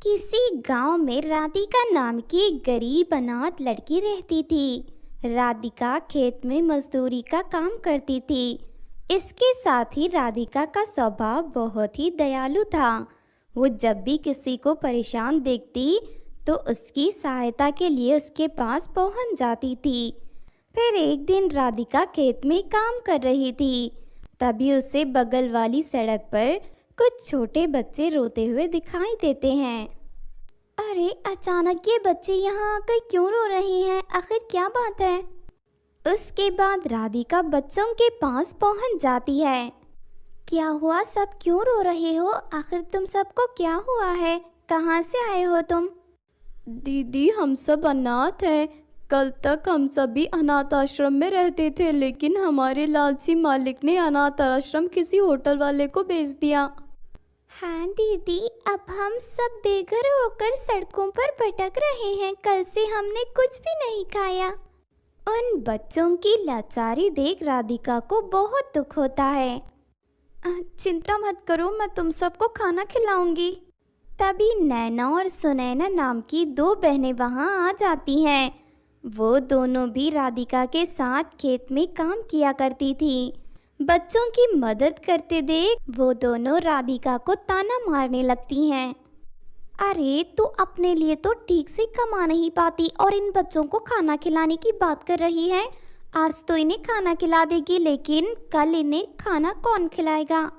किसी गांव में राधिका नाम की एक गरीब अनाथ लड़की रहती थी। राधिका खेत में मजदूरी का काम करती थी। इसके साथ ही राधिका का स्वभाव बहुत ही दयालु था। वो जब भी किसी को परेशान देखती तो उसकी सहायता के लिए उसके पास पहुंच जाती थी। फिर एक दिन राधिका खेत में काम कर रही थी, तभी उसे बगल वाली सड़क पर कुछ छोटे बच्चे रोते हुए दिखाई देते हैं। अरे अचानक ये बच्चे यहाँ आकर क्यों रो रहे हैं? आखिर क्या बात है? उसके बाद राधिका बच्चों के पास पहुँच जाती है। क्या हुआ? सब क्यों रो रहे हो? आखिर तुम सबको क्या हुआ है? कहाँ से आए हो तुम? दीदी, हम सब अनाथ हैं। कल तक हम सभी अनाथ आश्रम में रहते थे, लेकिन हमारे लालची मालिक ने अनाथ आश्रम किसी होटल वाले को बेच दिया। हाँ दीदी, अब हम सब बेघर होकर सड़कों पर भटक रहे हैं। कल से हमने कुछ भी नहीं खाया। उन बच्चों की लाचारी देख राधिका को बहुत दुख होता है। चिंता मत करो, मैं तुम सबको खाना खिलाऊंगी। तभी नैना और सुनैना नाम की दो बहनें वहाँ आ जाती हैं। वो दोनों भी राधिका के साथ खेत में काम किया करती थी। बच्चों की मदद करते देख वो दोनों राधिका को ताना मारने लगती हैं। अरे तू अपने लिए तो ठीक से कमा नहीं पाती और इन बच्चों को खाना खिलाने की बात कर रही है। आज तो इन्हें खाना खिला देगी, लेकिन कल इन्हें खाना कौन खिलाएगा?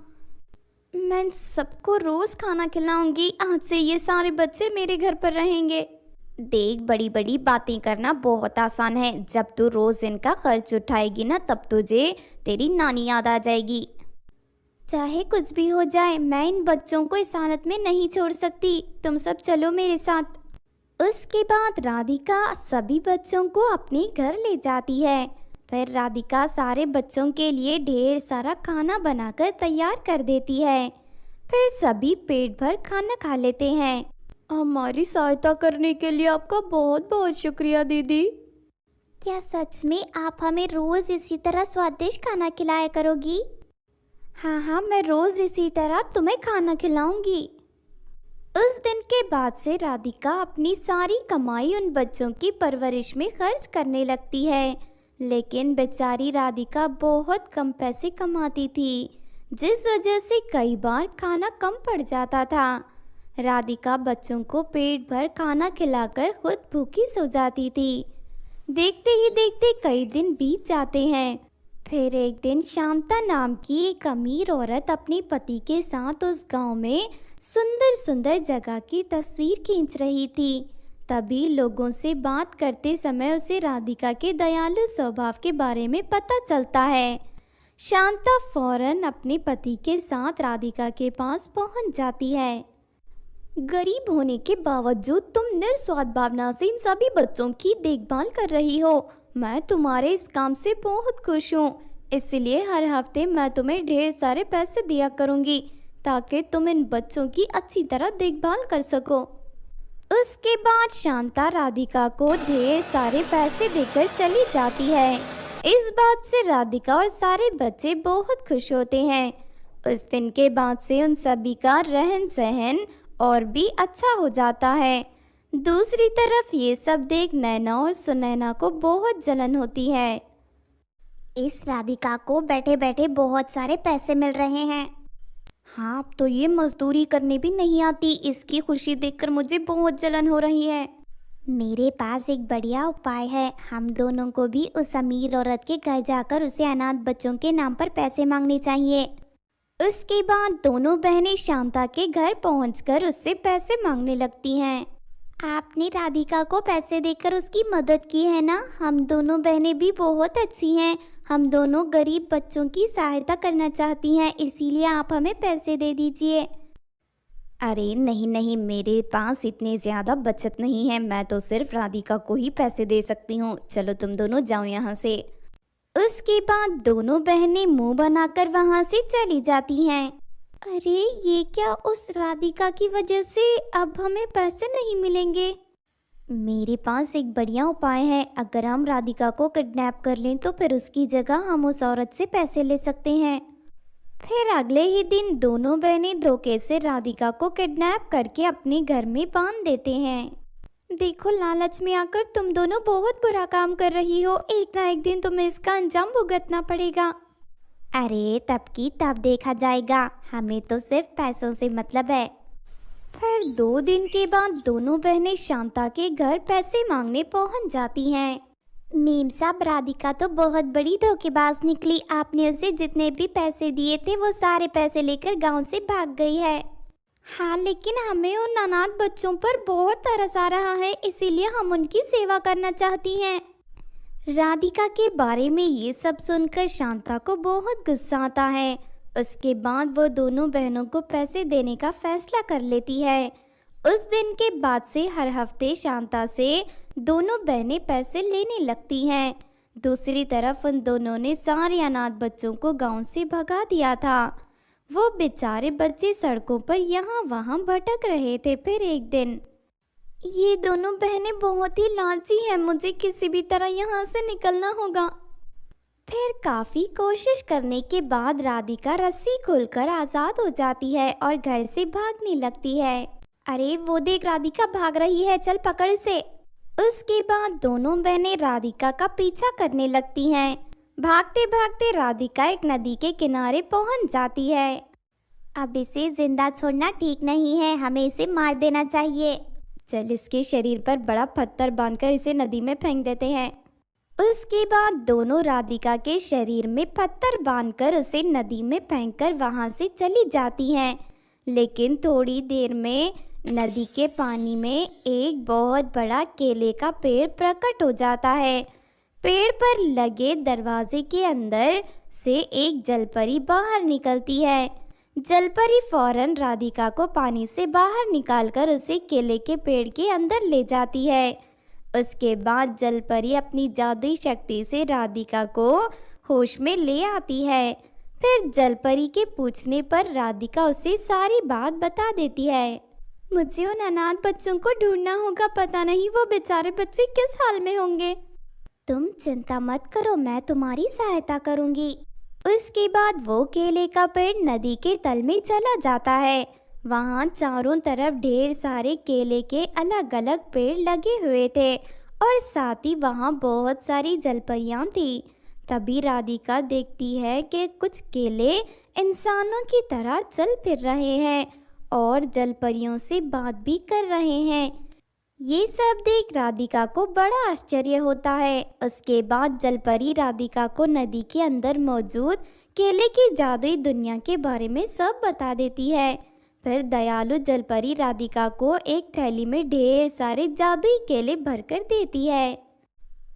मैं सबको रोज खाना खिलाऊंगी। आज से ये सारे बच्चे मेरे घर पर रहेंगे। देख, बड़ी बड़ी बातें करना बहुत आसान है। जब तू रोज इनका खर्च उठाएगी ना, तब तुझे तेरी नानी याद आ जाएगी। चाहे कुछ भी हो जाए, मैं इन बच्चों को इस हालत में नहीं छोड़ सकती। तुम सब चलो मेरे साथ। उसके बाद राधिका सभी बच्चों को अपने घर ले जाती है। फिर राधिका सारे बच्चों के लिए ढेर सारा खाना बनाकर तैयार कर देती है। फिर सभी पेट भर खाना खा लेते हैं। हमारी सहायता करने के लिए आपका बहुत बहुत शुक्रिया दीदी। क्या सच में आप हमें रोज इसी तरह स्वादिष्ट खाना खिलाया करोगी? हाँ हाँ, मैं रोज इसी तरह तुम्हें खाना खिलाऊंगी। उस दिन के बाद से राधिका अपनी सारी कमाई उन बच्चों की परवरिश में खर्च करने लगती है। लेकिन बेचारी राधिका बहुत कम पैसे कमाती थी, जिस वजह से कई बार खाना कम पड़ जाता था। राधिका बच्चों को पेट भर खाना खिलाकर खुद भूखी सो जाती थी। देखते ही देखते कई दिन बीत जाते हैं। फिर एक दिन शांता नाम की एक अमीर औरत अपने पति के साथ उस गांव में सुंदर सुंदर जगह की तस्वीर खींच रही थी। तभी लोगों से बात करते समय उसे राधिका के दयालु स्वभाव के बारे में पता चलता है। शांता फौरन अपने पति के साथ राधिका के पास पहुंच जाती है। गरीब होने के बावजूद तुम निस्वार्थ भावना से इन सभी बच्चों की देखभाल कर रही हो। मैं तुम्हारे इस काम से बहुत खुश हूँ। इसलिए हर हफ्ते मैं तुम्हें ढेर सारे पैसे दिया करूँगी, ताकि तुम इन बच्चों की अच्छी तरह देखभाल कर सको। उसके बाद शांता राधिका को ढेर सारे पैसे देकर चली जाती है। इस बात से राधिका और सारे बच्चे बहुत खुश होते हैं। उस दिन के बाद से उन सभी का रहन सहन और भी अच्छा हो जाता है। दूसरी तरफ ये सब देख नैना और सुनैना को बहुत जलन होती है। इस राधिका को बैठे बैठे बहुत सारे पैसे मिल रहे हैं। हाँ, अब तो ये मजदूरी करने भी नहीं आती। इसकी खुशी देखकर मुझे बहुत जलन हो रही है। मेरे पास एक बढ़िया उपाय है। हम दोनों को भी उस अमीर औरत के घर जाकर उसे अनाथ बच्चों के नाम पर पैसे मांगने चाहिए। उसके बाद दोनों बहनें शांता के घर पहुंचकर उससे पैसे मांगने लगती हैं। आपने राधिका को पैसे देकर उसकी मदद की है ना? हम दोनों बहनें भी बहुत अच्छी हैं। हम दोनों गरीब बच्चों की सहायता करना चाहती हैं, इसीलिए आप हमें पैसे दे दीजिए। अरे नहीं नहीं, मेरे पास इतने ज़्यादा बचत नहीं है। मैं तो सिर्फ राधिका को ही पैसे दे सकती हूँ। चलो तुम दोनों जाओ यहाँ से। उसके बाद दोनों बहनें मुंह बनाकर वहाँ से चली जाती हैं। अरे ये क्या, उस राधिका की वजह से अब हमें पैसे नहीं मिलेंगे। मेरे पास एक बढ़िया उपाय है। अगर हम राधिका को किडनैप कर लें तो फिर उसकी जगह हम उस औरत से पैसे ले सकते हैं। फिर अगले ही दिन दोनों बहनें धोखे से राधिका को किडनैप करके अपने घर में बांध देते हैं। देखो, लालच में आकर तुम दोनों बहुत बुरा काम कर रही हो, एक ना एक दिन तुम्हें इसका अंजाम भुगतना पड़ेगा। अरे तब की तब देखा जाएगा, हमें तो सिर्फ पैसों से मतलब है। फिर 2 दिन के बाद दोनों बहनें शांता के घर पैसे मांगने पहुंच जाती हैं। मीम साहब, राधिका तो बहुत बड़ी धोखेबाज निकली। आपने उसे जितने भी पैसे दिए थे वो सारे पैसे लेकर गांव से भाग गई है। हाँ, लेकिन हमें उन अनाथ बच्चों पर बहुत तरस आ रहा है, इसीलिए हम उनकी सेवा करना चाहती हैं। राधिका के बारे में ये सब सुनकर शांता को बहुत गुस्सा आता है। उसके बाद वो दोनों बहनों को पैसे देने का फैसला कर लेती है। उस दिन के बाद से हर हफ्ते शांता से दोनों बहनें पैसे लेने लगती हैं। दूसरी तरफ उन दोनों ने सारे अनाथ बच्चों को गांव से भगा दिया था। वो बेचारे बच्चे सड़कों पर यहाँ वहाँ भटक रहे थे। फिर एक दिन, ये दोनों बहनें बहुत ही लालची हैं, मुझे किसी भी तरह यहाँ से निकलना होगा। फिर काफ़ी कोशिश करने के बाद राधिका रस्सी खोलकर आज़ाद हो जाती है और घर से भागने लगती है। अरे वो देख, राधिका भाग रही है, चल पकड़ इसे। उसके बाद दोनों बहनें राधिका का पीछा करने लगती हैं। भागते भागते राधिका एक नदी के किनारे पहुंच जाती है। अब इसे जिंदा छोड़ना ठीक नहीं है, हमें इसे मार देना चाहिए। चल, इसके शरीर पर बड़ा पत्थर बांधकर इसे नदी में फेंक देते हैं। उसके बाद दोनों राधिका के शरीर में पत्थर बांधकर उसे नदी में फेंककर वहां से चली जाती हैं। लेकिन थोड़ी देर में नदी के पानी में एक बहुत बड़ा केले का पेड़ प्रकट हो जाता है। पेड़ पर लगे दरवाजे के अंदर से एक जलपरी बाहर निकलती है। जलपरी फौरन राधिका को पानी से बाहर निकालकर उसे केले के पेड़ के अंदर ले जाती है। उसके बाद जलपरी अपनी जादुई शक्ति से राधिका को होश में ले आती है। फिर जलपरी के पूछने पर राधिका उसे सारी बात बता देती है। मुझे उन अनाथ बच्चों को ढूंढना होगा, पता नहीं वो बेचारे बच्चे किस हाल में होंगे। तुम चिंता मत करो, मैं तुम्हारी सहायता करूंगी। उसके बाद वो केले का पेड़ नदी के तल में चला जाता है। वहाँ चारों तरफ ढेर सारे केले के अलग अलग पेड़ लगे हुए थे और साथ ही वहाँ बहुत सारी जलपरियाँ थी। तभी राधिका देखती है कि कुछ केले इंसानों की तरह चल फिर रहे हैं और जलपरियों से बात भी कर रहे हैं। ये सब देख राधिका को बड़ा आश्चर्य होता है। उसके बाद जलपरी राधिका को नदी के अंदर मौजूद केले की जादुई दुनिया के बारे में सब बता देती है। फिर दयालु जलपरी राधिका को एक थैली में ढेर सारे जादुई केले भरकर देती है।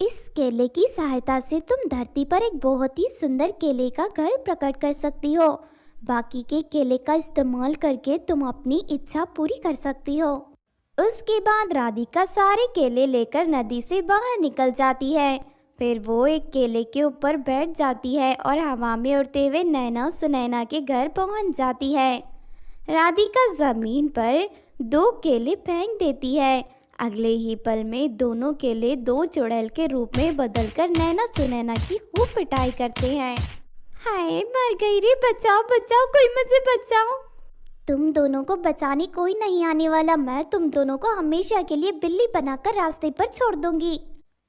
इस केले की सहायता से तुम धरती पर एक बहुत ही सुंदर केले का घर प्रकट कर सकती हो। बाकी के केले का इस्तेमाल करके तुम अपनी इच्छा पूरी कर सकती हो। उसके बाद राधिका सारे केले लेकर नदी से बाहर निकल जाती है। फिर वो एक केले के ऊपर बैठ जाती है और हवा में उड़ते हुए नैना सुनैना के घर पहुंच जाती है। राधिका जमीन पर 2 केले फेंक देती है। अगले ही पल में दोनों केले 2 चुड़ैल के रूप में बदलकर नैना सुनैना की खूब पिटाई करते हैं। हाय, मर गई रे, बचाओ बचाओ, कोई मुझे बचाओ। तुम दोनों को बचाने कोई नहीं आने वाला, मैं तुम दोनों को हमेशा के लिए बिल्ली बनाकर रास्ते पर छोड़ दूंगी।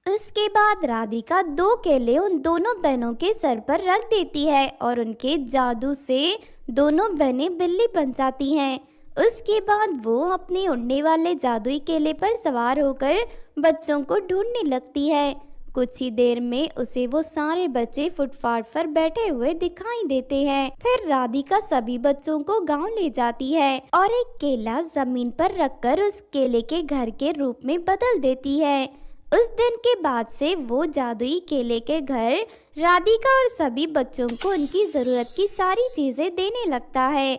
उसके बाद राधिका 2 केले उन दोनों बहनों के सर पर रख देती है और उनके जादू से दोनों बहनें बिल्ली बन जाती हैं। उसके बाद वो अपने उड़ने वाले जादुई केले पर सवार होकर बच्चों को ढूंढने लगती है। कुछ ही देर में उसे वो सारे बच्चे फुटपाथ पर बैठे हुए दिखाई देते हैं। फिर राधिका सभी बच्चों को गांव ले जाती है और एक केला जमीन पर रखकर उस केले के घर के रूप में बदल देती है। उस दिन के बाद से वो जादुई केले के घर राधिका और सभी बच्चों को उनकी ज़रूरत की सारी चीज़ें देने लगता है।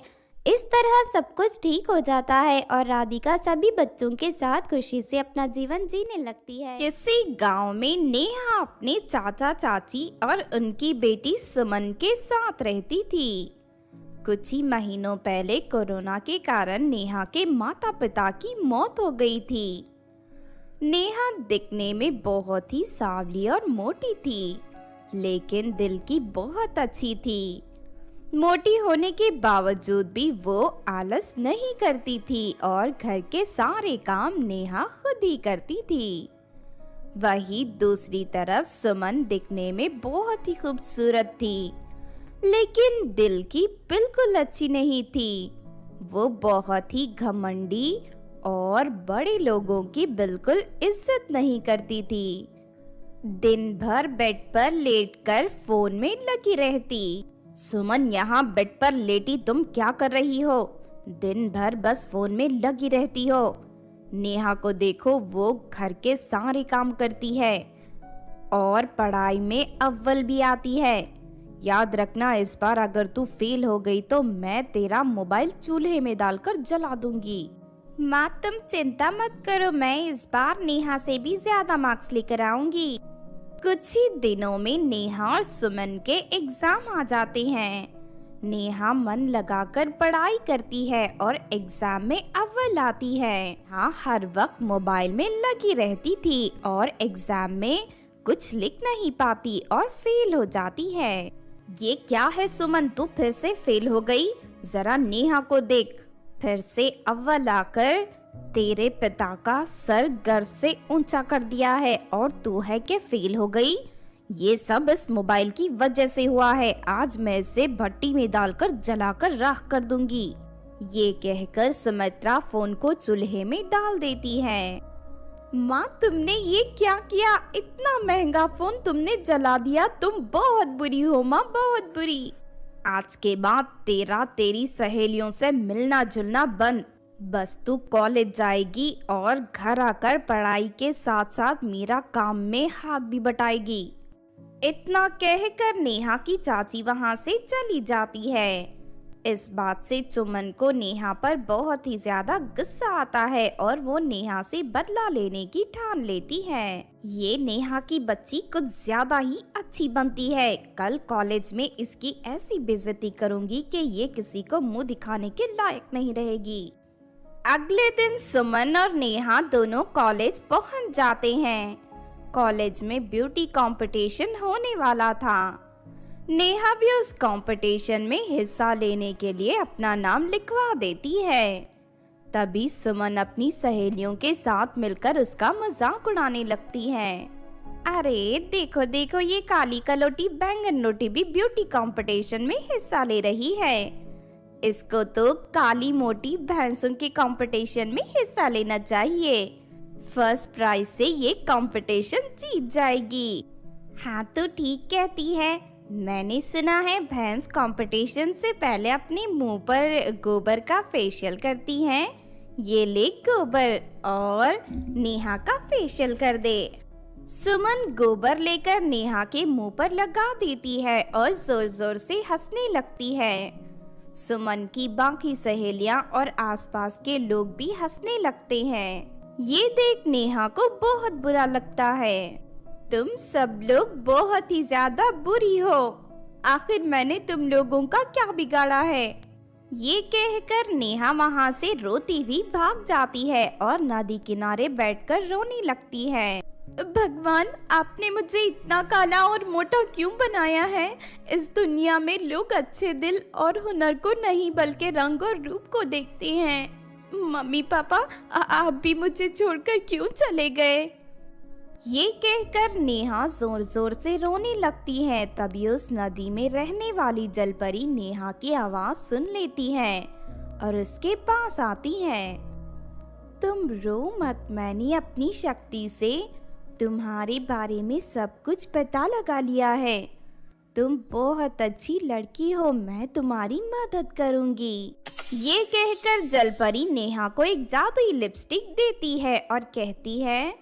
इस तरह सब कुछ ठीक हो जाता है और राधिका सभी बच्चों के साथ खुशी से अपना जीवन जीने लगती है। किसी गांव में नेहा अपने चाचा चाची और उनकी बेटी सुमन के साथ रहती थी। कुछ ही महीनों पहले कोरोना के कारण नेहा के माता पिता की मौत हो गई थी। नेहा दिखने में बहुत ही सांवली और मोटी थी, लेकिन दिल की बहुत अच्छी थी। मोटी होने के बावजूद भी वो आलस नहीं करती थी और घर के सारे काम नेहा खुद ही करती थी। वही दूसरी तरफ सुमन दिखने में बहुत ही खूबसूरत थी, लेकिन दिल की बिल्कुल अच्छी नहीं थी। वो बहुत ही घमंडी और बड़े लोगों की बिल्कुल इज्जत नहीं करती थी। दिन भर बेड पर लेटकर फोन में लगी रहती। सुमन, यहाँ बेड पर लेटी तुम क्या कर रही हो? दिन भर बस फोन में लगी रहती हो। नेहा को देखो, वो घर के सारे काम करती है और पढ़ाई में अव्वल भी आती है। याद रखना, इस बार अगर तू फेल हो गई तो मैं तेरा मोबाइल चूल्हे में डालकर जला दूंगी। माँ तुम चिंता मत करो, मैं इस बार नेहा से भी ज्यादा मार्क्स लेकर आऊंगी। कुछ ही दिनों में नेहा और सुमन के एग्जाम आ जाते हैं। नेहा मन लगाकर पढ़ाई करती है और एग्जाम में अव्वल आती है। हाँ, हर वक्त मोबाइल में लगी रहती थी और एग्जाम में कुछ लिख नहीं पाती और फेल हो जाती है। ये क्या है सुमन, तू फिर से फेल हो गई? जरा नेहा को देख, फिर से अव्वल आकर तेरे पिता का सर गर्व से ऊंचा कर दिया है और तू है कि फेल हो गई। ये सब इस मोबाइल की वजह से हुआ है। आज मैं इसे भट्टी में डालकर जलाकर राख कर दूंगी। ये कहकर सुमित्रा फोन को चूल्हे में डाल देती है। माँ, तुमने ये क्या किया? इतना महंगा फोन तुमने जला दिया। तुम बहुत बुरी हो माँ, बहुत बुरी। आज के बाद तेरी सहेलियों से मिलना जुलना बंद। बस तू कॉलेज जाएगी और घर आकर पढ़ाई के साथ साथ मेरा काम में हाथ भी बटाएगी। इतना कहकर नेहा की चाची वहां से चली जाती है। इस बात से सुमन को नेहा पर बहुत ही ज्यादा गुस्सा आता है और वो नेहा से बदला लेने की ठान लेती है। ये नेहा की बच्ची कुछ ज्यादा ही अच्छी बनती है। कल कॉलेज में इसकी ऐसी बेइज्जती करूंगी कि ये किसी को मुंह दिखाने के लायक नहीं रहेगी। अगले दिन सुमन और नेहा दोनों कॉलेज पहुंच जाते हैं। कॉलेज में ब्यूटी कंपटीशन होने वाला था। नेहा भी उस कंपटीशन में हिस्सा लेने के लिए अपना नाम लिखवा देती है। तभी सुमन अपनी सहेलियों के साथ मिलकर उसका मजाक उड़ाने लगती है। अरे देखो देखो, ये काली कलोटी बैंगन रोटी भी ब्यूटी कंपटीशन में हिस्सा ले रही है। इसको तो काली मोटी भैंसों के कंपटीशन में हिस्सा लेना चाहिए। फर्स्ट प्राइज से ये कंपटीशन जीत जाएगी। हाँ तो ठीक कहती है। मैंने सुना है भैंस कंपटीशन से पहले अपने मुंह पर गोबर का फेशियल करती हैं। ये ले गोबर और नेहा का फेशियल कर दे। सुमन गोबर लेकर नेहा के मुंह पर लगा देती है और जोर जोर से हंसने लगती है। सुमन की बाकी सहेलियां और आसपास के लोग भी हंसने लगते हैं। ये देख नेहा को बहुत बुरा लगता है। तुम सब लोग बहुत ही ज्यादा बुरी हो। आखिर मैंने तुम लोगों का क्या बिगाड़ा है? ये कहकर नेहा वहाँ से रोती हुई भाग जाती है और नदी किनारे बैठकर रोने लगती है। भगवान, आपने मुझे इतना काला और मोटा क्यों बनाया है? इस दुनिया में लोग अच्छे दिल और हुनर को नहीं बल्कि रंग और रूप को देखते हैं। मम्मी पापा, आप भी मुझे छोड़कर क्यों चले गए? ये कहकर नेहा जोर जोर से रोने लगती है। तभी उस नदी में रहने वाली जलपरी नेहा की आवाज सुन लेती है और उसके पास आती है। तुम रो मत, मैंने अपनी शक्ति से तुम्हारे बारे में सब कुछ पता लगा लिया है। तुम बहुत अच्छी लड़की हो, मैं तुम्हारी मदद करूंगी। ये कहकर जलपरी नेहा को एक जादुई लिपस्टिक देती है और कहती है,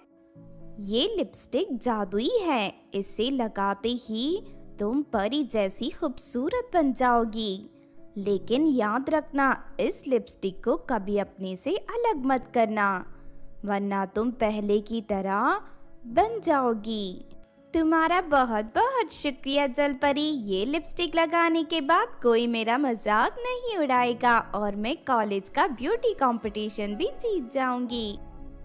ये लिपस्टिक जादुई है, इसे लगाते ही तुम परी जैसी खूबसूरत बन जाओगी। लेकिन याद रखना, इस लिपस्टिक को कभी अपने से अलग मत करना, वरना तुम पहले की तरह बन जाओगी। तुम्हारा बहुत बहुत शुक्रिया जलपरी। ये लिपस्टिक लगाने के बाद कोई मेरा मजाक नहीं उड़ाएगा और मैं कॉलेज का ब्यूटी कंपटीशन भी जीत जाऊंगी।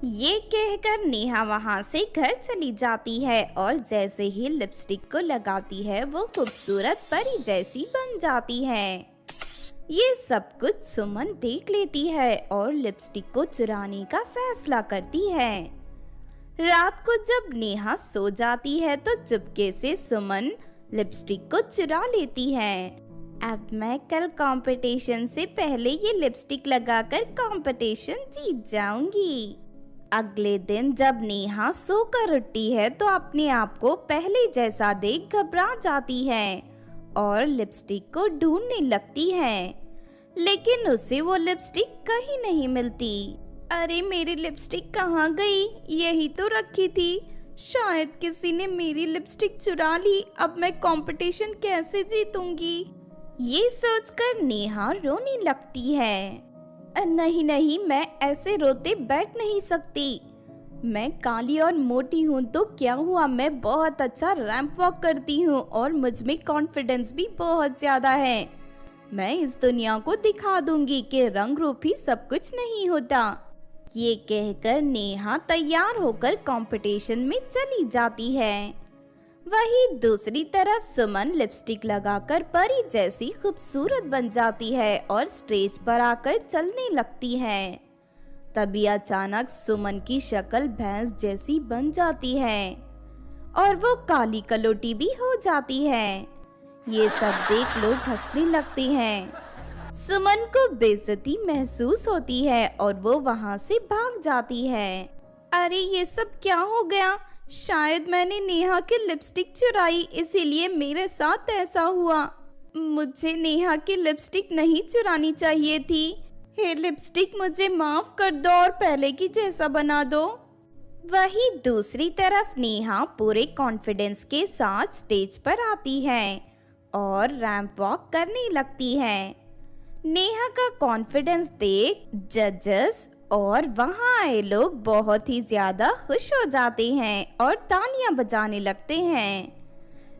ये कहकर नेहा वहाँ से घर चली जाती है और जैसे ही लिपस्टिक को लगाती है वो खूबसूरत परी जैसी बन जाती है। ये सब कुछ सुमन देख लेती है और लिपस्टिक को चुराने का फैसला करती है। रात को जब नेहा सो जाती है तो चुपके से सुमन लिपस्टिक को चुरा लेती है। अब मैं कल कंपटीशन से पहले ये लिपस्टिक लगाकर कंपटीशन जीत जाऊंगी। अगले दिन जब नेहा सोकर उठती है तो अपने आप को पहले जैसा देख घबरा जाती है और लिपस्टिक को ढूंढने लगती है, लेकिन उसे वो लिपस्टिक कहीं नहीं मिलती। अरे मेरी लिपस्टिक कहाँ गई? यही तो रखी थी। शायद किसी ने मेरी लिपस्टिक चुरा ली। अब मैं कंपटीशन कैसे जीतूंगी? ये सोचकर नेहा रोने लगती है। नहीं नहीं, मैं ऐसे रोते बैठ नहीं सकती। मैं काली और मोटी हूँ तो क्या हुआ, मैं बहुत अच्छा रैंप वॉक करती हूँ और मुझ में कॉन्फिडेंस भी बहुत ज्यादा है। मैं इस दुनिया को दिखा दूंगी कि रंग रूप ही सब कुछ नहीं होता। ये कहकर नेहा तैयार होकर कंपटीशन में चली जाती है। वहीं दूसरी तरफ सुमन लिपस्टिक लगाकर परी जैसी खूबसूरत बन जाती है और स्टेज पर आकर चलने लगती है। तभी अचानक सुमन की शक्ल भैंस जैसी बन जाती है और वो काली कलोटी भी हो जाती है। ये सब देख लोग हंसने लगते हैं। सुमन को बेइज्जती महसूस होती है और वो वहाँ से भाग जाती है। अरे ये सब क्या हो गया? शायद मैंने नेहा की लिपस्टिक चुराई, इसीलिए मेरे साथ ऐसा हुआ। मुझे नेहा की लिपस्टिक नहीं चुरानी चाहिए थी। हे लिपस्टिक, मुझे माफ कर दो और पहले की जैसा बना दो। वहीं दूसरी तरफ नेहा पूरे कॉन्फिडेंस के साथ स्टेज पर आती है और रैंप वॉक करने लगती है। नेहा का कॉन्फिडेंस देख जजेस और वहाँ आए लोग बहुत ही ज्यादा खुश हो जाते हैं और तालियां बजाने लगते हैं।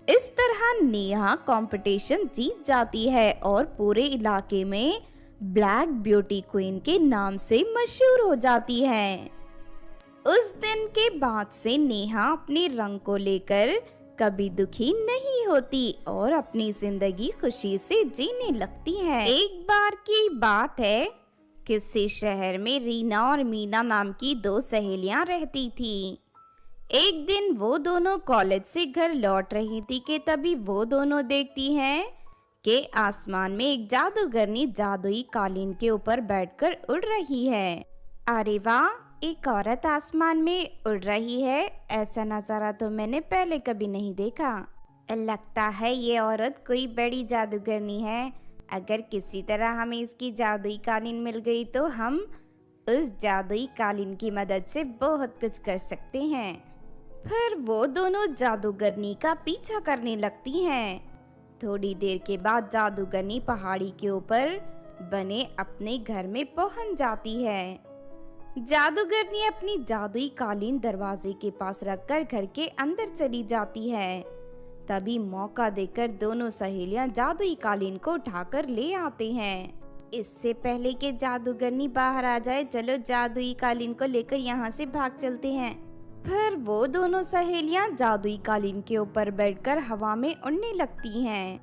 इस तरह नेहा कंपटीशन जीत जाती है और पूरे इलाके में ब्लैक ब्यूटी क्वीन के नाम से मशहूर हो जाती है। उस दिन के बाद से नेहा अपने रंग को लेकर कभी दुखी नहीं होती और अपनी जिंदगी खुशी से जीने लगती है। एक बार की बात है, किसी शहर में रीना और मीना नाम की दो सहेलियां रहती थी। एक दिन वो दोनों कॉलेज से घर लौट रही थी कि तभी वो दोनों देखती हैं कि आसमान में एक जादूगरनी जादुई कालीन के ऊपर बैठकर उड़ रही है। अरे वाह, एक औरत आसमान में उड़ रही है, ऐसा नजारा तो मैंने पहले कभी नहीं देखा। लगता है ये औरत कोई बड़ी जादूगरनी है। अगर किसी तरह हमें इसकी जादुई कालीन मिल गई तो हम उस जादुई कालीन की मदद से बहुत कुछ कर सकते हैं। फिर वो दोनों जादूगरनी का पीछा करने लगती हैं। थोड़ी देर के बाद जादूगरनी पहाड़ी के ऊपर बने अपने घर में पहुंच जाती है। जादूगरनी अपनी जादुई कालीन दरवाजे के पास रखकर घर के अंदर चली जाती है। तभी मौका देकर दोनों सहेलियां जादुई कालीन को उठाकर ले आते हैं। इससे पहले कि जादूगरनी बाहर आ जाए, चलो जादुई कालीन को लेकर यहाँ से भाग चलते हैं। फिर वो दोनों सहेलियां जादुई कालीन के ऊपर बैठकर हवा में उड़ने लगती हैं।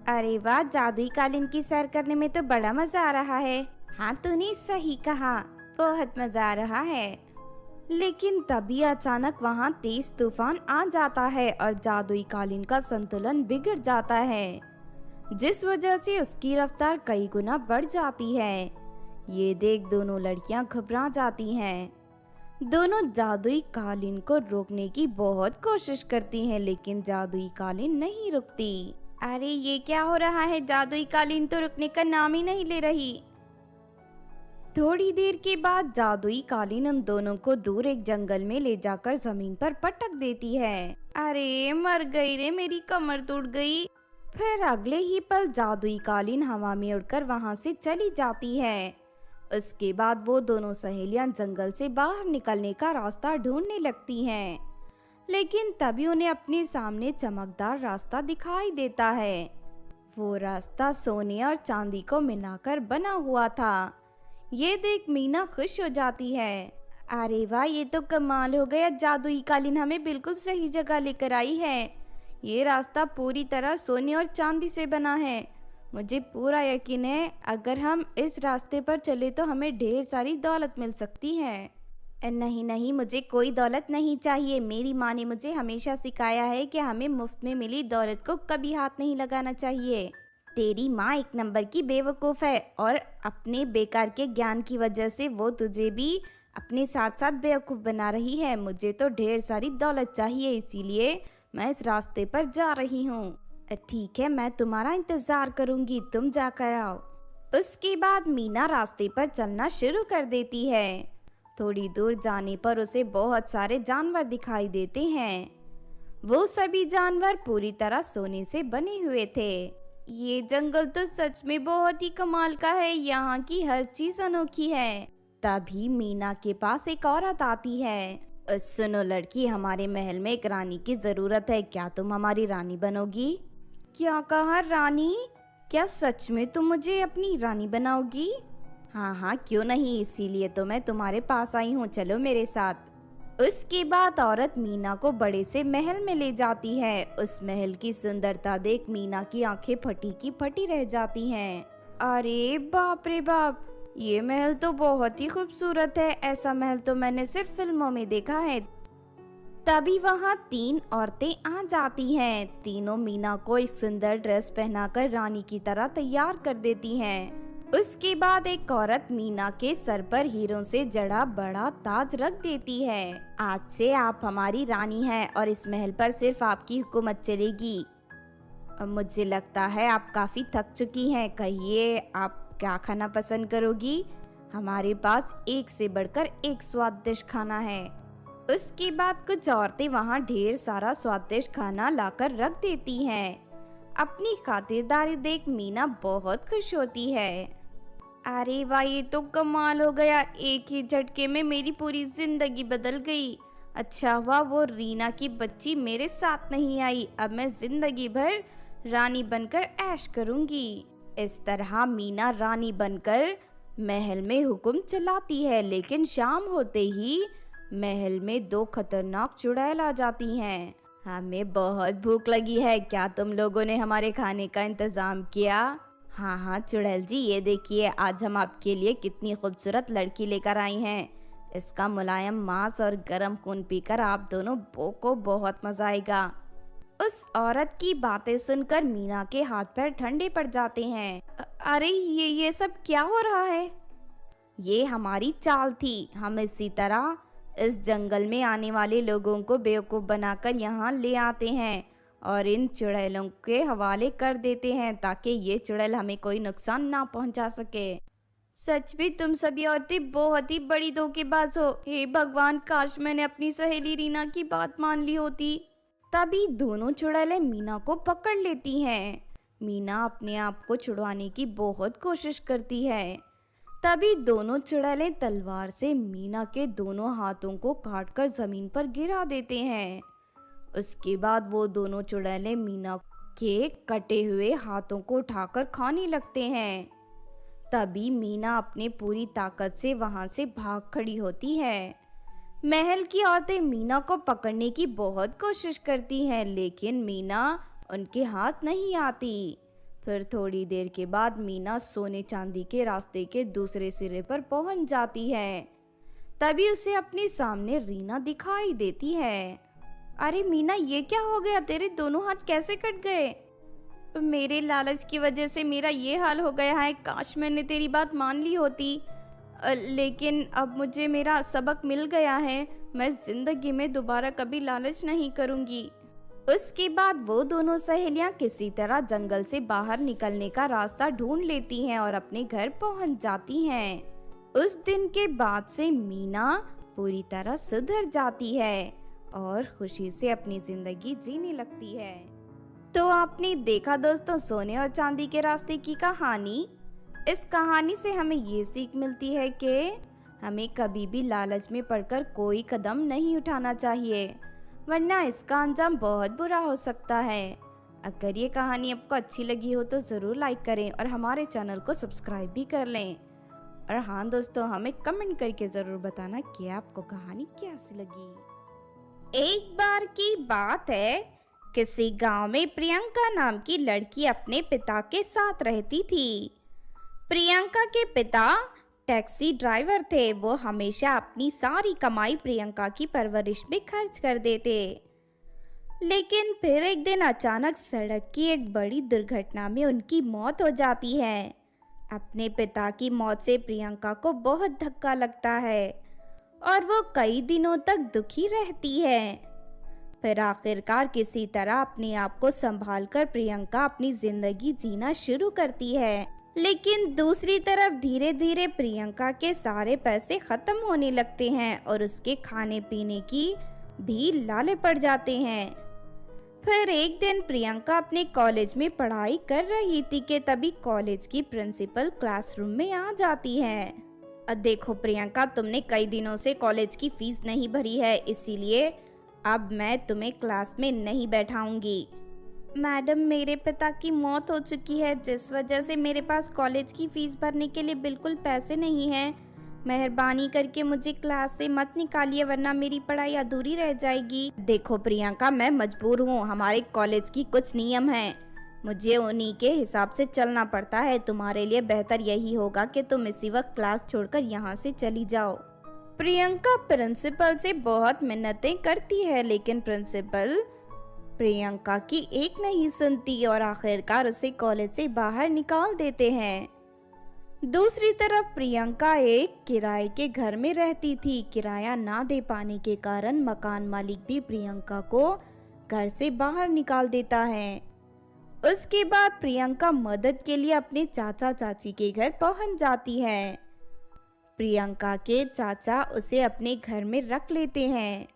अरे वाह, जादुई कालीन की सैर करने में तो बड़ा मजा आ रहा है। हाँ, तूने सही कहा, बहुत मजा आ रहा है। लेकिन तभी अचानक वहाँ तेज तूफान आ जाता है और जादुई कालीन का संतुलन बिगड़ जाता है, जिस वजह से उसकी रफ्तार कई गुना बढ़ जाती है। ये देख दोनों लड़कियां घबरा जाती हैं। दोनों जादुई कालीन को रोकने की बहुत कोशिश करती हैं, लेकिन जादुई कालीन नहीं रुकती। अरे ये क्या हो रहा है? जादुई कालीन तो रुकने का नाम ही नहीं ले रही। थोड़ी देर के बाद जादुई कालीन उन दोनों को दूर एक जंगल में ले जाकर जमीन पर पटक देती है। अरे मर गई रे, मेरी कमर टूट गई। फिर अगले ही पल जादुई कालीन हवा में उड़कर वहां से चली जाती है। उसके बाद वो दोनों सहेलियां जंगल से बाहर निकलने का रास्ता ढूंढने लगती हैं, लेकिन तभी उन्हें अपने सामने चमकदार रास्ता दिखाई देता है। वो रास्ता सोने और चांदी को मिलाकर बना हुआ था। ये देख मीना खुश हो जाती है। अरे वाह, ये तो कमाल हो गया। जादुई कालीन हमें बिल्कुल सही जगह लेकर आई है। ये रास्ता पूरी तरह सोने और चांदी से बना है। मुझे पूरा यकीन है अगर हम इस रास्ते पर चले तो हमें ढेर सारी दौलत मिल सकती है। नहीं नहीं, मुझे कोई दौलत नहीं चाहिए। मेरी माँ ने मुझे हमेशा सिखाया है कि हमें मुफ्त में मिली दौलत को कभी हाथ नहीं लगाना चाहिए। तेरी माँ एक नंबर की बेवकूफ़ है और अपने बेकार के ज्ञान की वजह से वो तुझे भी अपने साथ साथ बेवकूफ़ बना रही है। मुझे तो ढेर सारी दौलत चाहिए, इसीलिए मैं इस रास्ते पर जा रही हूँ। ठीक है, मैं तुम्हारा इंतज़ार करूँगी, तुम जाकर आओ। उसके बाद मीना रास्ते पर चलना शुरू कर देती है। थोड़ी दूर जाने पर उसे बहुत सारे जानवर दिखाई देते हैं। वो सभी जानवर पूरी तरह सोने से बने हुए थे। ये जंगल तो सच में बहुत ही कमाल का है, यहाँ की हर चीज अनोखी है। तभी मीना के पास एक औरत आती है। सुनो लड़की, हमारे महल में एक रानी की जरूरत है, क्या तुम हमारी रानी बनोगी? क्या कहा, रानी? क्या सच में तुम मुझे अपनी रानी बनाओगी? हाँ हाँ, क्यों नहीं, इसीलिए तो मैं तुम्हारे पास आई हूँ, चलो मेरे साथ। उसके बाद औरत मीना को बड़े से महल में ले जाती है। उस महल की सुंदरता देख मीना की आंखें फटी की फटी रह जाती हैं। अरे बाप रे बाप, ये महल तो बहुत ही खूबसूरत है। ऐसा महल तो मैंने सिर्फ फिल्मों में देखा है। तभी वहाँ 3 औरतें आ जाती हैं। तीनों मीना को एक सुंदर ड्रेस पहनाकर रानी की तरह तैयार कर देती हैं। उसके बाद एक औरत मीना के सर पर हीरों से जड़ा बड़ा ताज रख देती है। आज से आप हमारी रानी हैं और इस महल पर सिर्फ आपकी हुकूमत चलेगी। मुझे लगता है आप काफी थक चुकी हैं, कहिए आप क्या खाना पसंद करोगी? हमारे पास एक से बढ़कर एक स्वादिष्ट खाना है। उसके बाद कुछ औरतें वहाँ ढेर सारा स्वादिष्ट खाना लाकर रख देती हैं। अपनी खातिरदारी देख मीना बहुत खुश होती है। अरे वाह, ये तो कमाल हो गया, एक ही झटके में मेरी पूरी जिंदगी बदल गई। अच्छा हुआ वो रीना की बच्ची मेरे साथ नहीं आई, अब मैं जिंदगी भर रानी बनकर ऐश करूंगी। इस तरह मीना रानी बनकर महल में हुक्म चलाती है। लेकिन शाम होते ही महल में 2 खतरनाक चुड़ैल आ जाती हैं। हमें बहुत भूख लगी है, क्या तुम लोगों ने हमारे खाने का इंतजाम किया? हाँ हाँ चुड़ैल जी, ये देखिए आज हम आपके लिए कितनी खूबसूरत लड़की लेकर आई हैं। इसका मुलायम मांस और गर्म खून पीकर आप दोनों को बहुत मजा आएगा। उस औरत की बातें सुनकर मीना के हाथ पैर ठंडे पड़ जाते हैं। अरे ये सब क्या हो रहा है? ये हमारी चाल थी। हम इसी तरह इस जंगल में आने वाले लोगों को बेवकूफ़ बनाकर यहाँ ले आते हैं और इन चुड़ैलों के हवाले कर देते हैं ताकि ये चुड़ैल हमें कोई नुकसान ना पहुंचा सके। सच में तुम सभी औरतें बहुत ही बड़ी धोखेबाज हो। हे भगवान, काश मैंने अपनी सहेली रीना की बात मान ली होती। तभी दोनों चुड़ैलें मीना को पकड़ लेती हैं। मीना अपने आप को छुड़वाने की बहुत कोशिश करती है। तभी दोनों चुड़ैलें तलवार से मीना के दोनों हाथों को काटकर जमीन पर गिरा देते हैं। उसके बाद वो दोनों चुड़ैलें मीना के कटे हुए हाथों को उठाकर खाने लगते हैं। तभी मीना अपने पूरी ताकत से वहां से भाग खड़ी होती है। महल की औरतें मीना को पकड़ने की बहुत कोशिश करती हैं, लेकिन मीना उनके हाथ नहीं आती। फिर थोड़ी देर के बाद मीना सोने चांदी के रास्ते के दूसरे सिरे पर पहुंच जाती है। तभी उसे अपने सामने रीना दिखाई देती है। अरे मीना, ये क्या हो गया? तेरे दोनों हाथ कैसे कट गए? मेरे लालच की वजह से मेरा ये हाल हो गया है। काश मैंने तेरी बात मान ली होती, लेकिन अब मुझे मेरा सबक मिल गया है। मैं जिंदगी में दोबारा कभी लालच नहीं करूंगी। उसके बाद वो दोनों सहेलियां किसी तरह जंगल से बाहर निकलने का रास्ता ढूंढ लेती हैं और अपने घर पहुंच जाती हैं। उस दिन के बाद से मीना पूरी तरह सुधर जाती है और खुशी से अपनी जिंदगी जीने लगती है। तो आपने देखा दोस्तों, सोने और चांदी के रास्ते की कहानी। इस कहानी से हमें ये सीख मिलती है कि हमें कभी भी लालच में पड़कर कोई कदम नहीं उठाना चाहिए, वरना इसका अंजाम बहुत बुरा हो सकता है। अगर ये कहानी आपको अच्छी लगी हो तो ज़रूर लाइक करें और हमारे चैनल को सब्सक्राइब भी कर लें। और हाँ दोस्तों, हमें कमेंट करके ज़रूर बताना कि आपको कहानी कैसी लगी। एक बार की बात है, किसी गांव में प्रियंका नाम की लड़की अपने पिता के साथ रहती थी। प्रियंका के पिता टैक्सी ड्राइवर थे। वो हमेशा अपनी सारी कमाई प्रियंका की परवरिश में खर्च कर देते। लेकिन फिर एक दिन अचानक सड़क की एक बड़ी दुर्घटना में उनकी मौत हो जाती है। अपने पिता की मौत से प्रियंका को बहुत धक्का लगता है और वो कई दिनों तक दुखी रहती है। फिर आखिरकार किसी तरह अपने आप को संभालकर प्रियंका अपनी जिंदगी जीना शुरू करती है। लेकिन दूसरी तरफ धीरे धीरे प्रियंका के सारे पैसे खत्म होने लगते हैं और उसके खाने पीने की भी लाले पड़ जाते हैं। फिर एक दिन प्रियंका अपने कॉलेज में पढ़ाई कर रही थी कि तभी कॉलेज की प्रिंसिपल क्लासरूम में आ जाती है। देखो प्रियंका, तुमने कई दिनों से कॉलेज की फीस नहीं भरी है, इसीलिए अब मैं तुम्हें क्लास में नहीं बैठाऊंगी। मैडम, मेरे पिता की मौत हो चुकी है, जिस वजह से मेरे पास कॉलेज की फीस भरने के लिए बिल्कुल पैसे नहीं हैं। मेहरबानी करके मुझे क्लास से मत निकालिए, वरना मेरी पढ़ाई अधूरी रह जाएगी। देखो प्रियंका, मैं मजबूर हूँ, हमारे कॉलेज की कुछ नियम हैं, मुझे उन्हीं के हिसाब से चलना पड़ता है। तुम्हारे लिए बेहतर यही होगा कि तुम इसी वक्त क्लास छोड़कर यहाँ से चली जाओ। प्रियंका प्रिंसिपल से बहुत मिन्नतें करती है, लेकिन प्रिंसिपल प्रियंका की एक नहीं सुनती और आखिरकार उसे कॉलेज से बाहर निकाल देते हैं। दूसरी तरफ प्रियंका एक किराए के घर में रहती थी। किराया ना दे पाने के कारण मकान मालिक भी प्रियंका को घर से बाहर निकाल देता है। उसके बाद प्रियंका मदद के लिए अपने चाचा चाची के घर पहुंच जाती है। प्रियंका के चाचा उसे अपने घर में रख लेते हैं,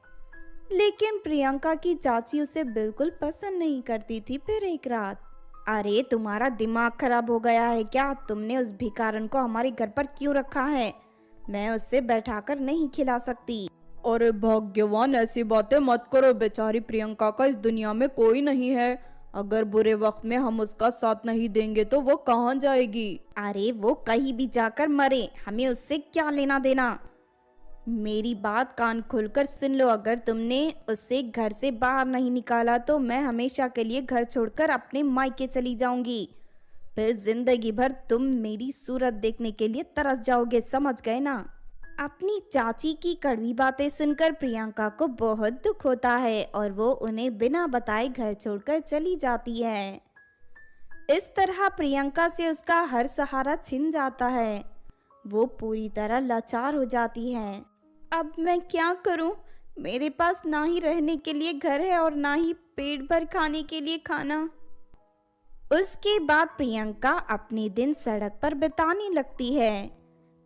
लेकिन प्रियंका की चाची उसे बिल्कुल पसंद नहीं करती थी। फिर एक रात, अरे तुम्हारा दिमाग खराब हो गया है क्या? तुमने उस भिखारन को हमारे घर पर क्यों रखा है? मैं उससे बैठाकर नहीं खिला सकती। अरे भाग्यवान, ऐसी बातें मत करो, बेचारी प्रियंका का इस दुनिया में कोई नहीं है। अगर बुरे वक्त में हम उसका साथ नहीं देंगे तो वो कहाँ जाएगी? अरे वो कहीं भी जाकर मरे, हमें उससे क्या लेना देना। मेरी बात कान खोलकर सुन लो, अगर तुमने उससे घर से बाहर नहीं निकाला तो मैं हमेशा के लिए घर छोड़कर अपने मायके चली जाऊंगी। फिर जिंदगी भर तुम मेरी सूरत देखने के लिए तरस जाओगे, समझ गए ना? अपनी चाची की कड़वी बातें सुनकर प्रियंका को बहुत दुख होता है और वो उन्हें बिना बताए घर छोड़कर चली जाती है। इस तरह प्रियंका से उसका हर सहारा छिन जाता है। वो पूरी तरह लाचार हो जाती है। अब मैं क्या करूं? मेरे पास ना ही रहने के लिए घर है और ना ही पेट भर खाने के लिए खाना। उसके बाद प्रियंका अपने दिन सड़क पर बिताने लगती है।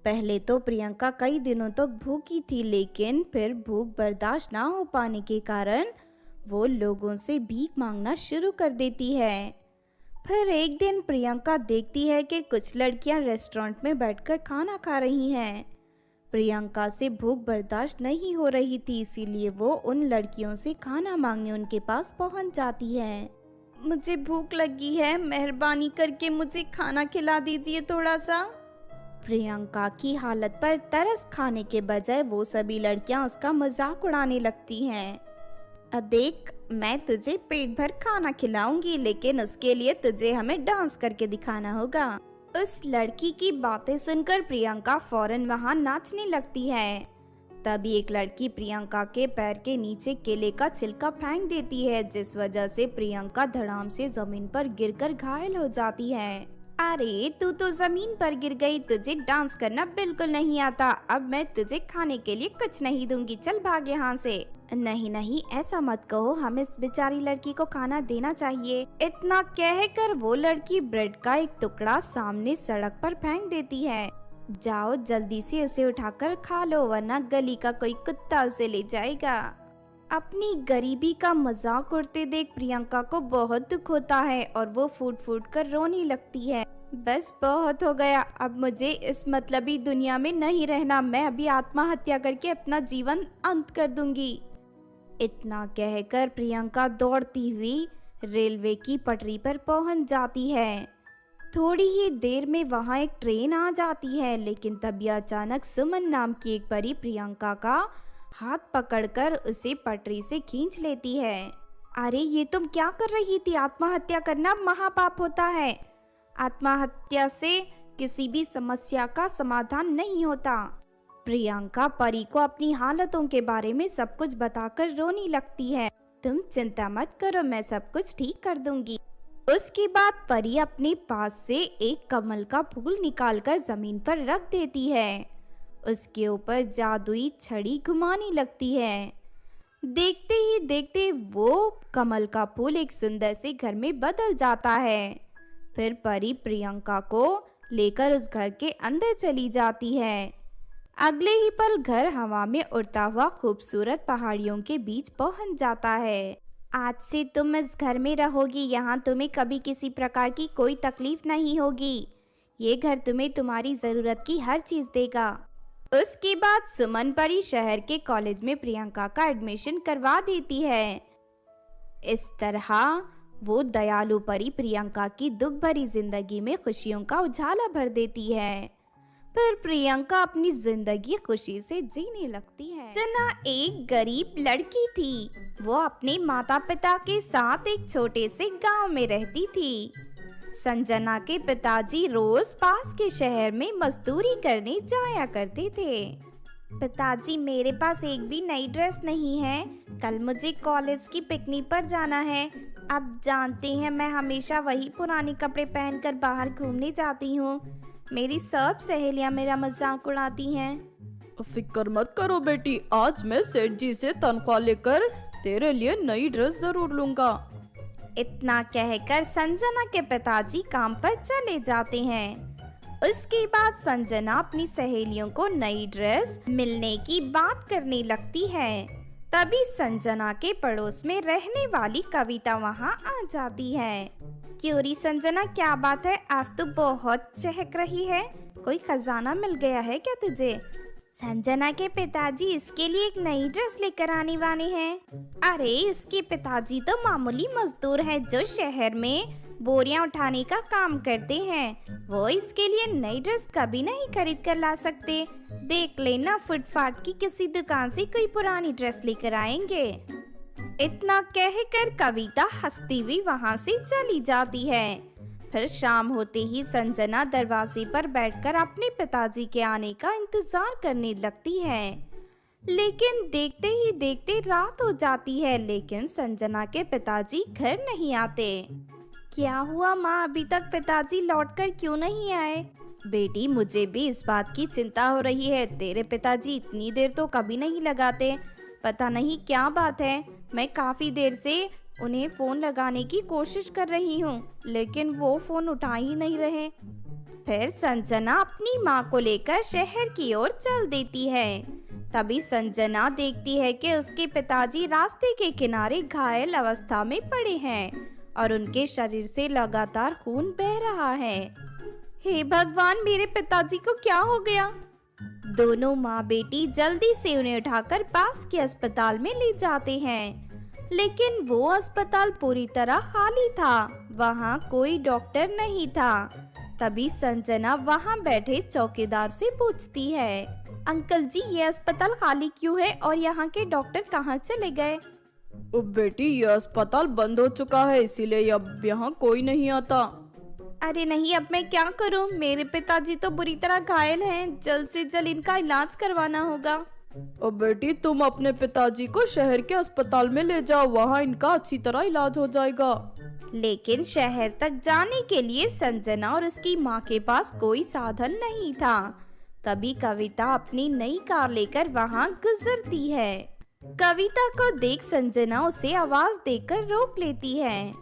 पहले तो प्रियंका कई दिनों तक भूखी थी, लेकिन फिर भूख बर्दाश्त ना हो पाने के कारण वो लोगों से भीख मांगना शुरू कर देती है। फिर एक दिन प्रियंका देखती है कि कुछ लड़कियां रेस्टोरेंट में बैठकर खाना खा रही हैं। प्रियंका से भूख बर्दाश्त नहीं हो रही थी, इसीलिए वो उन लड़कियों से खाना मांगने उनके पास पहुंच जाती है। मुझे भूख लगी है, मेहरबानी करके मुझे खाना खिला दीजिए थोड़ा सा। प्रियंका की हालत पर तरस खाने के बजाय वो सभी लड़कियां उसका मजाक उड़ाने लगती हैं। देख, मैं तुझे पेट भर खाना खिलाऊंगी, लेकिन उसके लिए तुझे हमें डांस करके दिखाना होगा। उस लड़की की बातें सुनकर प्रियंका फौरन वहां नाचने लगती है। तभी एक लड़की प्रियंका के पैर के नीचे केले का छिलका फेंक देती है, जिस वजह से प्रियंका धड़ाम से जमीन पर गिरकर घायल हो जाती है। अरे तू तो जमीन पर गिर गई, तुझे डांस करना बिल्कुल नहीं आता। अब मैं तुझे खाने के लिए कुछ नहीं दूंगी, चल भाग यहाँ से। नहीं नहीं, ऐसा मत कहो, हमें इस बेचारी लड़की को खाना देना चाहिए। इतना कहकर वो लड़की ब्रेड का एक टुकड़ा सामने सड़क पर फेंक देती है। जाओ जल्दी से उसे उठाकर खा लो, वरना गली का कोई कुत्ता उसे ले जाएगा। अपनी गरीबी का मजाक उड़ते देख प्रियंका को बहुत दुख होता है और वो फूट फूट कर रोने लगती है। बस बहुत हो गया, अब मुझे इस मतलबी दुनिया में नहीं रहना। मैं अभी आत्महत्या करके अपना जीवन अंत कर दूंगी। इतना कहकर प्रियंका दौड़ती हुई रेलवे की पटरी पर पहुंच जाती है। थोड़ी ही देर में वहाँ एक ट्रेन आ जाती है, लेकिन तभी अचानक सुमन नाम की एक परी प्रियंका का हाथ पकड़कर उसे पटरी से खींच लेती है। अरे ये तुम क्या कर रही थी? आत्महत्या करना महापाप होता है। आत्महत्या से किसी भी समस्या का समाधान नहीं होता। प्रियंका परी को अपनी हालतों के बारे में सब कुछ बताकर रोने लगती है। तुम चिंता मत करो, मैं सब कुछ ठीक कर दूंगी। उसके बाद परी अपने पास से एक कमल का फूल निकालकर जमीन पर रख देती है। उसके ऊपर जादुई छड़ी घुमाने लगती है। देखते ही देखते वो कमल का फूल एक सुंदर से घर में बदल जाता है। फिर परी प्रियंका को लेकर उस घर के अंदर चली जाती है। अगले ही पल घर हवा में उड़ता हुआ खूबसूरत पहाड़ियों के बीच पहुंच जाता है। आज से तुम इस घर में रहोगी, यहाँ तुम्हें कभी किसी प्रकार की कोई तकलीफ नहीं होगी। ये घर तुम्हें तुम्हारी ज़रूरत की हर चीज़ देगा। उसके बाद सुमन परी शहर के कॉलेज में प्रियंका का एडमिशन करवा देती है। इस तरह वो दयालु परी प्रियंका की दुख भरी जिंदगी में खुशियों का उजाला भर देती है। फिर प्रियंका अपनी जिंदगी खुशी से जीने लगती है। जना एक गरीब लड़की थी। वो अपने माता पिता के साथ एक छोटे से गांव में रहती थी। संजना के पिताजी रोज पास के शहर में मजदूरी करने जाया करते थे। पिताजी, मेरे पास एक भी नई ड्रेस नहीं है। कल मुझे कॉलेज की पिकनिक पर जाना है। अब जानते हैं मैं हमेशा वही पुराने कपड़े पहनकर बाहर घूमने जाती हूँ। मेरी सब सहेलियाँ मेरा मजाक उड़ाती हैं। फिक्र मत करो बेटी, आज मैं सेठ जी से तनख्वाह लेकर तेरे लिए नई ड्रेस जरूर लूंगा। इतना कहकर संजना के पिताजी काम पर चले जाते हैं। उसके बाद संजना अपनी सहेलियों को नई ड्रेस मिलने की बात करने लगती है। तभी संजना के पड़ोस में रहने वाली कविता वहाँ आ जाती है। क्यों री संजना, क्या बात है? आज तो बहुत चहक रही है। कोई खजाना मिल गया है क्या तुझे? संजना के पिताजी इसके लिए एक नई ड्रेस लेकर आने वाले हैं। अरे इसके पिताजी तो मामूली मजदूर हैं जो शहर में बोरियां उठाने का काम करते हैं। वो इसके लिए नई ड्रेस कभी नहीं खरीद कर ला सकते। देख लेना, फुटपाथ की किसी दुकान से कोई पुरानी ड्रेस लेकर आएंगे। इतना कहकर कविता हंसती हुई वहाँ से चली जाती है। फिर शाम होते ही संजना दरवाजे पर बैठकर अपने पिताजी के आने का इंतजार करने लगती है। लेकिन देखते ही देखते रात हो जाती है, लेकिन संजना के पिताजी घर नहीं आते। क्या हुआ माँ, अभी तक पिताजी लौटकर क्यों नहीं आए? बेटी, मुझे भी इस बात की चिंता हो रही है। तेरे पिताजी इतनी देर तो कभी नहीं लगाते। पता नहीं क्या बात है। मैं काफी देर से उन्हें फोन लगाने की कोशिश कर रही हूँ, लेकिन वो फोन उठा ही नहीं रहे। फिर संजना अपनी माँ को लेकर शहर की ओर चल देती है। तभी संजना देखती है कि उसके पिताजी रास्ते के किनारे घायल अवस्था में पड़े हैं और उनके शरीर से लगातार खून बह रहा है। हे भगवान, मेरे पिताजी को क्या हो गया? दोनों माँ बेटी जल्दी से उन्हें उठाकर पास के अस्पताल में ले जाते हैं, लेकिन वो अस्पताल पूरी तरह खाली था। वहाँ कोई डॉक्टर नहीं था। तभी संजना वहाँ बैठे चौकीदार से पूछती है, अंकल जी, ये अस्पताल खाली क्यों है और यहाँ के डॉक्टर कहाँ चले गए? बेटी, ये अस्पताल बंद हो चुका है, इसीलिए अब यहाँ कोई नहीं आता। अरे नहीं, अब मैं क्या करूँ? मेरे पिताजी तो बुरी तरह घायल हैं। जल्द से जल्द इनका इलाज करवाना होगा। बेटी, तुम अपने पिताजी को शहर के अस्पताल में ले जाओ, वहाँ इनका अच्छी तरह इलाज हो जाएगा। लेकिन शहर तक जाने के लिए संजना और उसकी माँ के पास कोई साधन नहीं था। तभी कविता अपनी नई कार लेकर वहाँ गुजरती है। कविता को देख संजना उसे आवाज देकर रोक लेती है।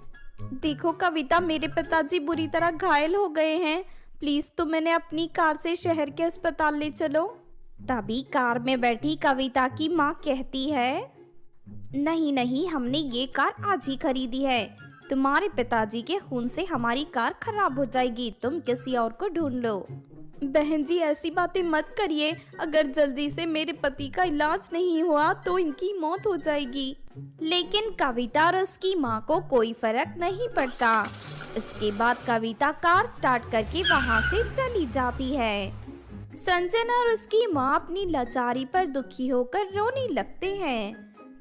देखो कविता, मेरे पिताजी बुरी तरह घायल हो गए हैं। प्लीज तुम मैंने अपनी कार से शहर के अस्पताल ले चलो। तभी कार में बैठी कविता की माँ कहती है, नहीं नहीं, हमने ये कार आज ही खरीदी है। तुम्हारे पिताजी के खून से हमारी कार खराब हो जाएगी। तुम किसी और को ढूंढ लो। बहन जी, ऐसी बातें मत करिए। अगर जल्दी से मेरे पति का इलाज नहीं हुआ तो इनकी मौत हो जाएगी। लेकिन कविता और उसकी माँ को कोई फर्क नहीं पड़ता। इसके बाद कविता कार स्टार्ट करके वहाँ से चली जाती है। संजना और उसकी माँ अपनी लाचारी पर दुखी होकर रोने लगते हैं।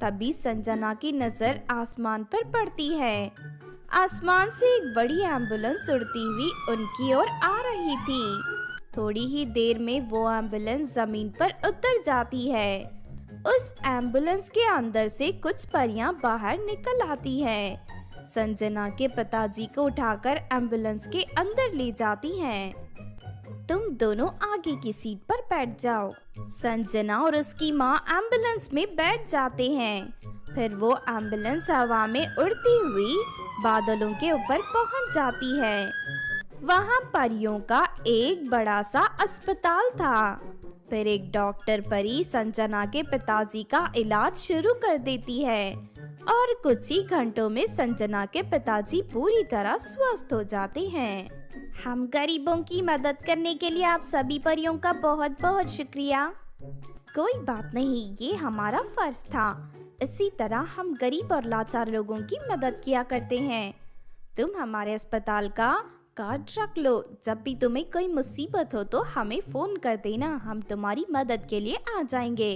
तभी संजना की नजर आसमान पर पड़ती है। आसमान से एक बड़ी एम्बुलेंस उड़ती हुई उनकी ओर आ रही थी। थोड़ी ही देर में वो एम्बुलेंस जमीन पर उतर जाती है। उस एम्बुलेंस के अंदर से कुछ परियां बाहर निकल आती हैं। संजना के पिताजी को उठाकर एम्बुलेंस के अंदर ले जाती हैं। तुम दोनों आगे की सीट पर बैठ जाओ। संजना और उसकी माँ एम्बुलेंस में बैठ जाते हैं। फिर वो एम्बुलेंस हवा में उड़ती हुई बादलों के ऊपर पहुंच जाती है। वहाँ परियों का एक बड़ा सा अस्पताल था। फिर एक डॉक्टर परी संजना के पिताजी का इलाज शुरू कर देती है और कुछ ही घंटों में संजना के पिताजी पूरी तरह स्वस्थ हो जाते हैं। हम गरीबों की मदद करने के लिए आप सभी परियों का बहुत बहुत शुक्रिया। कोई बात नहीं, ये हमारा फर्ज था। इसी तरह हम गरीब और लाचार लोगों की मदद किया करते हैं। तुम हमारे अस्पताल का कार्ड रख लो। जब भी तुम्हें कोई मुसीबत हो तो हमें फोन कर देना, हम तुम्हारी मदद के लिए आ जाएंगे।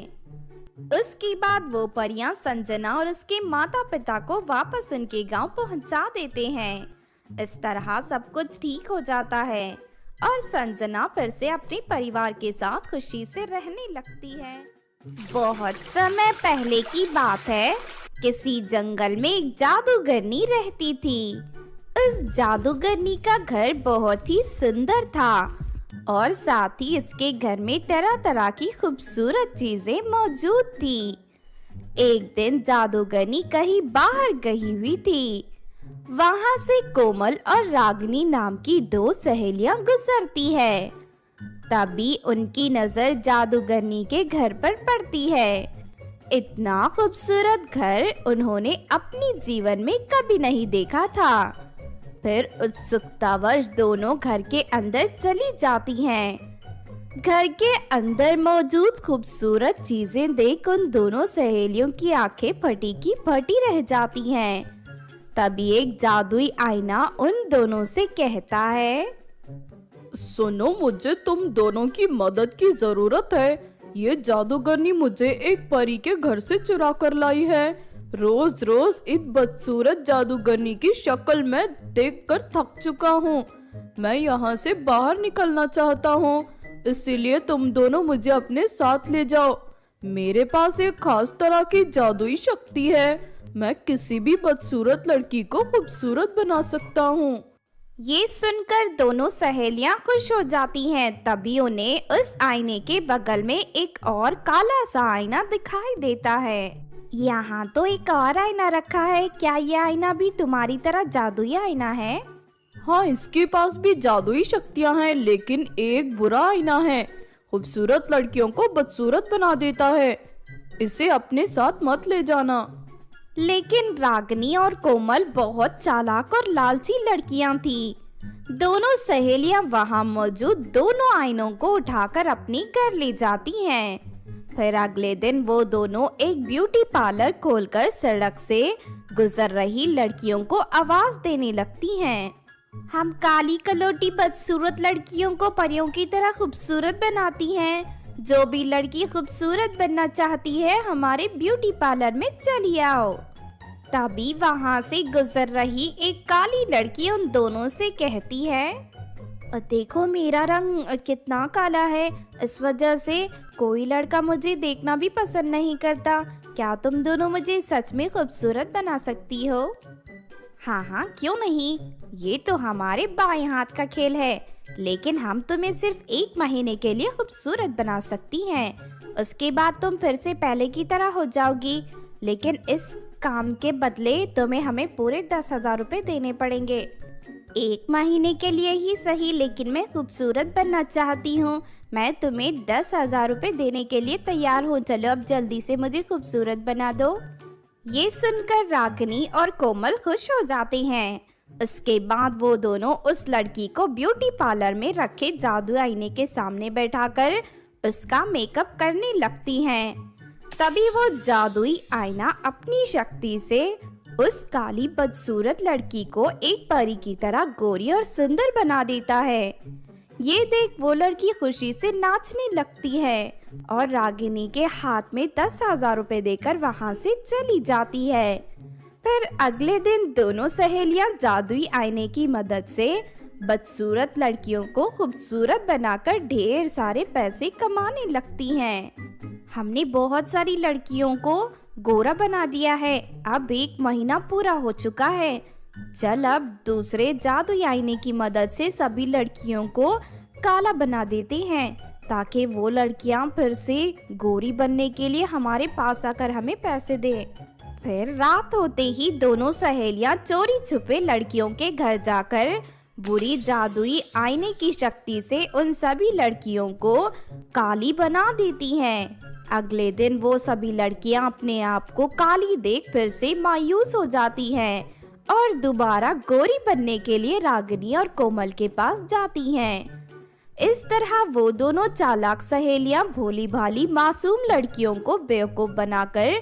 उसके बाद वो परियां संजना और उसके माता पिता को वापस उनके गांव पहुंचा देते हैं। इस तरह सब कुछ ठीक हो जाता है और संजना फिर से अपने परिवार के साथ खुशी से रहने लगती है। बहुत समय पहले की बात है। किसी जंगल में एक जादूगरनी रहती थी। उस जादूगरनी का घर बहुत ही सुंदर था और साथ ही इसके घर में तरह तरह की खूबसूरत चीजें मौजूद थी। एक दिन जादूगरनी कहीं बाहर गई हुई थी। वहां से कोमल और रागिनी नाम की दो सहेलियां गुजरती है। तभी उनकी नजर जादूगरनी के घर पर पड़ती है। इतना खूबसूरत घर उन्होंने अपने जीवन में कभी नहीं देखा था। फिर उत्सुकतावश दोनों घर के अंदर चली जाती हैं। घर के अंदर मौजूद खूबसूरत चीजें देख उन दोनों सहेलियों की आंखें फटी की फटी रह जाती हैं। तभी एक जादुई आईना उन दोनों से कहता है, सुनो, मुझे तुम दोनों की मदद की जरूरत है। ये जादूगरनी मुझे एक परी के घर से चुरा कर लाई है। रोज रोज इस बदसूरत जादूगरनी की शक्ल में देखकर थक चुका हूँ। मैं यहाँ से बाहर निकलना चाहता हूँ, इसीलिए तुम दोनों मुझे अपने साथ ले जाओ। मेरे पास एक खास तरह की जादुई शक्ति है। मैं किसी भी बदसूरत लड़की को खूबसूरत बना सकता हूँ। ये सुनकर दोनों सहेलियां खुश हो जाती हैं। तभी उन्हें उस आईने के बगल में एक और काला सा आईना दिखाई देता है। यहाँ तो एक और आईना रखा है। क्या ये आईना भी तुम्हारी तरह जादुई आईना है? हाँ, इसके पास भी जादुई शक्तियाँ हैं, लेकिन एक बुरा आईना है। खूबसूरत लड़कियों को बदसूरत बना देता है। इसे अपने साथ मत ले जाना। लेकिन रागिनी और कोमल बहुत चालाक और लालची लड़कियां थी। दोनों सहेलियां वहां मौजूद दोनों आईनों को उठाकर अपने घर ले जाती हैं। फिर अगले दिन वो दोनों एक ब्यूटी पार्लर खोलकर सड़क से गुजर रही लड़कियों को आवाज देने लगती हैं। हम काली कलोटी बदसूरत लड़कियों को परियों की तरह खूबसूरत बनाती हैं। जो भी लड़की खूबसूरत बनना चाहती है हमारे ब्यूटी पार्लर में चली आओ। तभी वहां से गुजर रही एक काली लड़की उन दोनों से कहती है, देखो मेरा रंग कितना काला है, इस वजह से कोई लड़का मुझे देखना भी पसंद नहीं करता। क्या तुम दोनों मुझे सच में खूबसूरत बना सकती हो? हाँ हाँ, क्यों नहीं, ये तो हमारे बाएं हाथ का खेल है। लेकिन हम तुम्हें सिर्फ 1 महीने के लिए खूबसूरत बना सकती हैं। उसके बाद तुम फिर से पहले की तरह हो जाओगी। लेकिन इस काम के बदले तुम्हें हमें पूरे 10,000 रुपए देने पड़ेंगे। 1 महीने के लिए ही सही, लेकिन मैं खूबसूरत बनना चाहती हूँ। मैं तुम्हें 10,000 रुपए देने के लिए तैयार हूँ। चलो अब जल्दी से मुझे खूबसूरत बना दो। ये सुनकर रागिनी और कोमल खुश हो जाते हैं। इसके बाद वो दोनों उस लड़की को ब्यूटी पार्लर में रखे जादू आईने के सामने बैठाकर उसका मेकअप करने लगती हैं। तभी वो जादुई आईना अपनी शक्ति से उस काली बदसूरत लड़की को एक परी की तरह गोरी और सुंदर बना देता है। ये देख वो लड़की खुशी से नाचने लगती है और रागिनी के हाथ में 10,000 रुपए देकर वहां से चली जाती है। फिर अगले दिन दोनों सहेलियां जादुई आईने की मदद से बदसूरत लड़कियों को खूबसूरत बनाकर ढेर सारे पैसे कमाने लगती हैं। हमने बहुत सारी लड़कियों को गोरा बना दिया है। अब 1 महीना पूरा हो चुका है। चल अब दूसरे जादुई आईने की मदद से सभी लड़कियों को काला बना देते हैं ताकि वो लड़कियां फिर से गोरी बनने के लिए हमारे पास आकर हमें पैसे दें। फिर रात होते ही दोनों सहेलियां चोरी छुपे लड़कियों के घर जाकर बुरी जादुई आईने की शक्ति से उन सभी लड़कियों को काली बना देती हैं। अगले दिन वो सभी लड़कियां अपने आप को काली देख फिर से मायूस हो जाती हैं और दोबारा गोरी बनने के लिए रागिनी और कोमल के पास जाती हैं। इस तरह वो दोनों चालाक सहेलियां भोली भाली मासूम लड़कियों को बेवकूफ बनाकर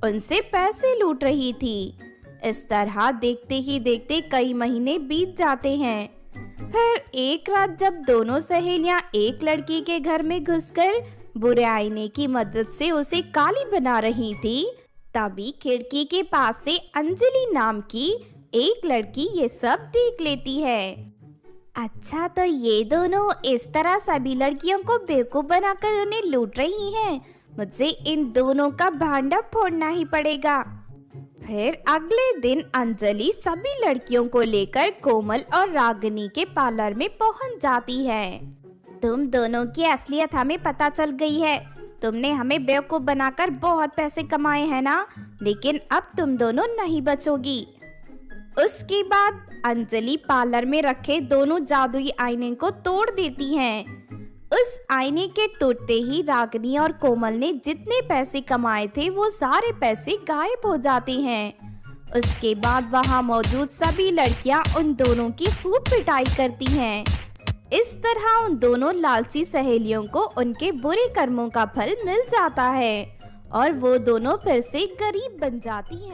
उनसे पैसे लूट रही थी। इस तरह देखते ही देखते कई महीने बीत जाते हैं। फिर एक रात जब दोनों सहेलियां एक लड़की के घर में घुसकर बुरे आईने की मदद से उसे काली बना रही थी, तभी खिड़की के पास से अंजलि नाम की एक लड़की ये सब देख लेती है। अच्छा, तो ये दोनों इस तरह सभी लड़कियों को बेवकूफ बनाकर उन्हें लूट रही हैं। मुझे इन दोनों का भांडा फोड़ना ही पड़ेगा। फिर अगले दिन अंजलि सभी लड़कियों को लेकर कोमल और रागिनी के पार्लर में पहुंच जाती है। तुम दोनों की असलियत हमें पता चल गई है। तुमने हमें बेवकूफ बनाकर बहुत पैसे कमाए हैं ना, लेकिन अब तुम दोनों नहीं बचोगी। उसके बाद अंजलि पार्लर में रखे दोनों जादुई आईने को तोड़ देती हैं। उस आईने के टूटते ही रागिनी और कोमल ने जितने पैसे कमाए थे वो सारे पैसे गायब हो जाते हैं। उसके बाद वहां मौजूद सभी लड़कियां उन दोनों की खूब पिटाई करती हैं। इस तरह उन दोनों लालची सहेलियों को उनके बुरे कर्मों का फल मिल जाता है और वो दोनों फिर से गरीब बन जाती हैं।